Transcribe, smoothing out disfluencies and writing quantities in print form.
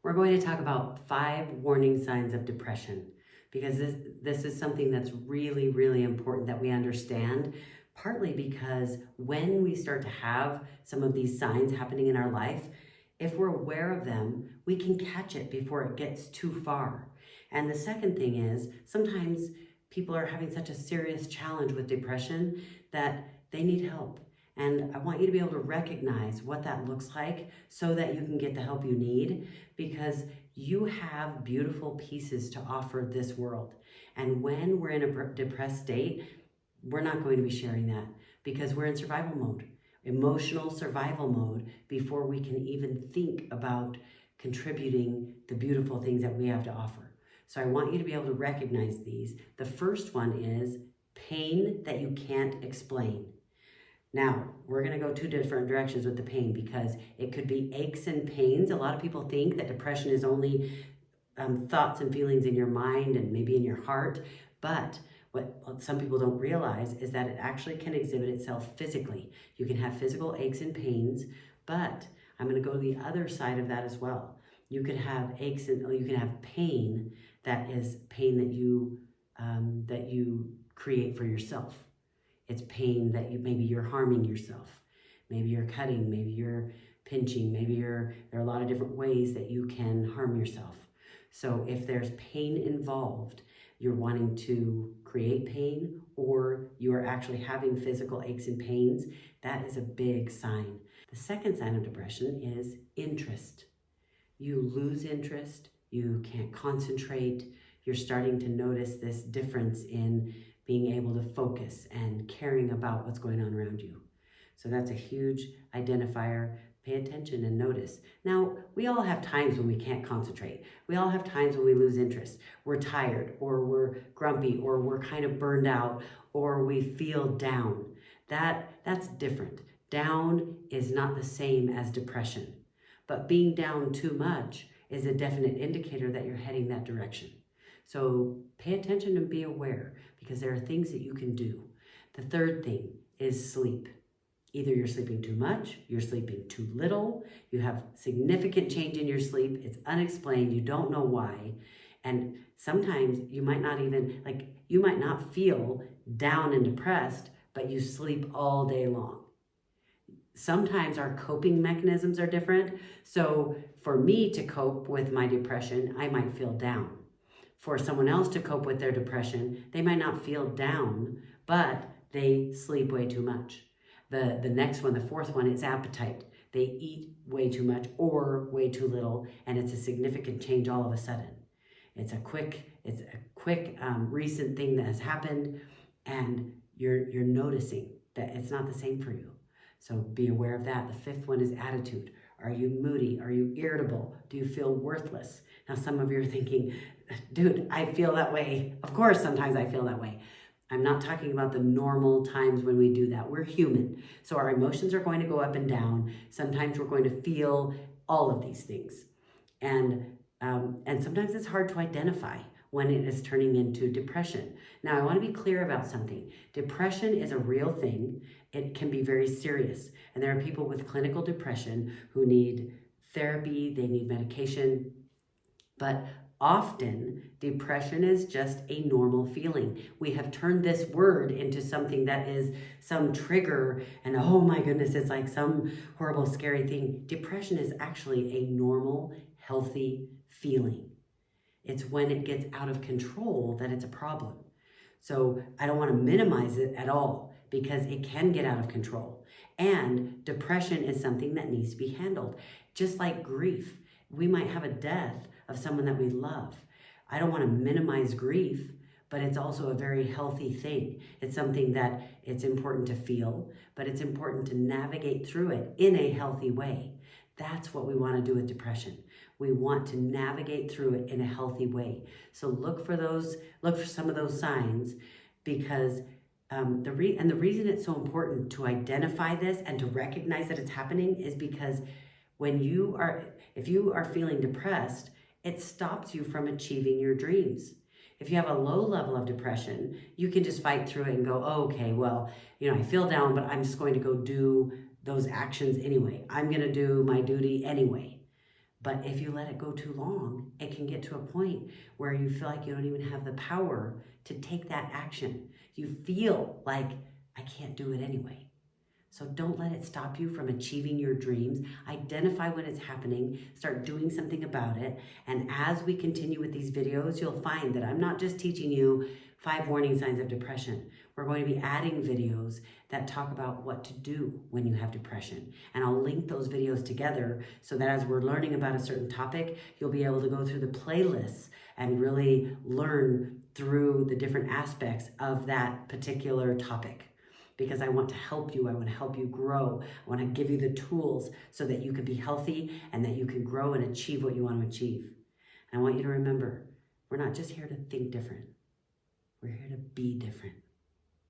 We're going to talk about 5 warning signs of depression because this is something that's really, really important that we understand, partly because when we start to have some of these signs happening in our life, if we're aware of them, we can catch it before it gets too far. And the second thing is sometimes people are having such a serious challenge with depression that they need help. And I want you to be able to recognize what that looks like so that you can get the help you need, because you have beautiful pieces to offer this world. And when we're in a depressed state, we're not going to be sharing that because we're in survival mode, emotional survival mode, before we can even think about contributing the beautiful things that we have to offer. So I want you to be able to recognize these. The first one is pain that you can't explain. Now, we're going to go 2 different directions with the pain because it could be aches and pains. A lot of people think that depression is only thoughts and feelings in your mind and maybe in your heart. But what some people don't realize is that it actually can exhibit itself physically. You can have physical aches and pains, but I'm going to go to the other side of that as well. You could have aches and you can have pain that is pain that you create for yourself. It's pain that maybe you're harming yourself. Maybe you're cutting, maybe you're pinching, there are a lot of different ways that you can harm yourself. So if there's pain involved, you're wanting to create pain, or you are actually having physical aches and pains, that is a big sign. The second sign of depression is interest. You lose interest, you can't concentrate, you're starting to notice this difference in being able to focus and caring about what's going on around you. So that's a huge identifier. Pay attention and notice. Now, we all have times when we can't concentrate. We all have times when we lose interest. We're tired, or we're grumpy, or we're kind of burned out, or we feel down. That's different. Down is not the same as depression. But being down too much is a definite indicator that you're heading that direction. So pay attention and be aware, because there are things that you can do. The third thing is sleep. Either you're sleeping too much, you're sleeping too little, you have significant change in your sleep, it's unexplained, you don't know why. And sometimes you might not feel down and depressed, but you sleep all day long. Sometimes our coping mechanisms are different. So for me to cope with my depression, I might feel down. For someone else to cope with their depression, they might not feel down, but they sleep way too much. The next one, the fourth one, is appetite. They eat way too much or way too little, and it's a significant change all of a sudden. It's a quick recent thing that has happened, and you're noticing that it's not the same for you. So be aware of that. The fifth one is attitude. Are you moody? Are you irritable? Do you feel worthless? Now, some of you are thinking, dude, I feel that way. Of course, sometimes I feel that way. I'm not talking about the normal times when we do that. We're human. So our emotions are going to go up and down. Sometimes we're going to feel all of these things. And sometimes it's hard to identify when it is turning into depression. Now, I want to be clear about something. Depression is a real thing. It can be very serious. And there are people with clinical depression who need therapy, they need medication. But often, depression is just a normal feeling. We have turned this word into something that is some trigger, and oh my goodness, it's like some horrible, scary thing. Depression is actually a normal, healthy feeling. It's when it gets out of control that it's a problem. So I don't want to minimize it at all, because it can get out of control. And depression is something that needs to be handled. Just like grief, we might have a death of someone that we love. I don't want to minimize grief, but it's also a very healthy thing. It's something that it's important to feel, but it's important to navigate through it in a healthy way. That's what we want to do with depression. We want to navigate through it in a healthy way. So look for some of those signs, because the reason it's so important to identify this and to recognize that it's happening is because if you are feeling depressed, it stops you from achieving your dreams. If you have a low level of depression, you can just fight through it and go, oh, okay, well, I feel down, but I'm just going to go do those actions anyway. I'm going to do my duty anyway. But if you let it go too long, it can get to a point where you feel like you don't even have the power to take that action. You feel like, I can't do it anyway. So don't let it stop you from achieving your dreams. Identify when it's happening, start doing something about it. And as we continue with these videos, you'll find that I'm not just teaching you 5 warning signs of depression. We're going to be adding videos that talk about what to do when you have depression. And I'll link those videos together so that as we're learning about a certain topic, you'll be able to go through the playlists and really learn through the different aspects of that particular topic. Because I want to help you, I want to help you grow, I want to give you the tools so that you can be healthy and that you can grow and achieve what you want to achieve. And I want you to remember, we're not just here to think different, we're here to be different.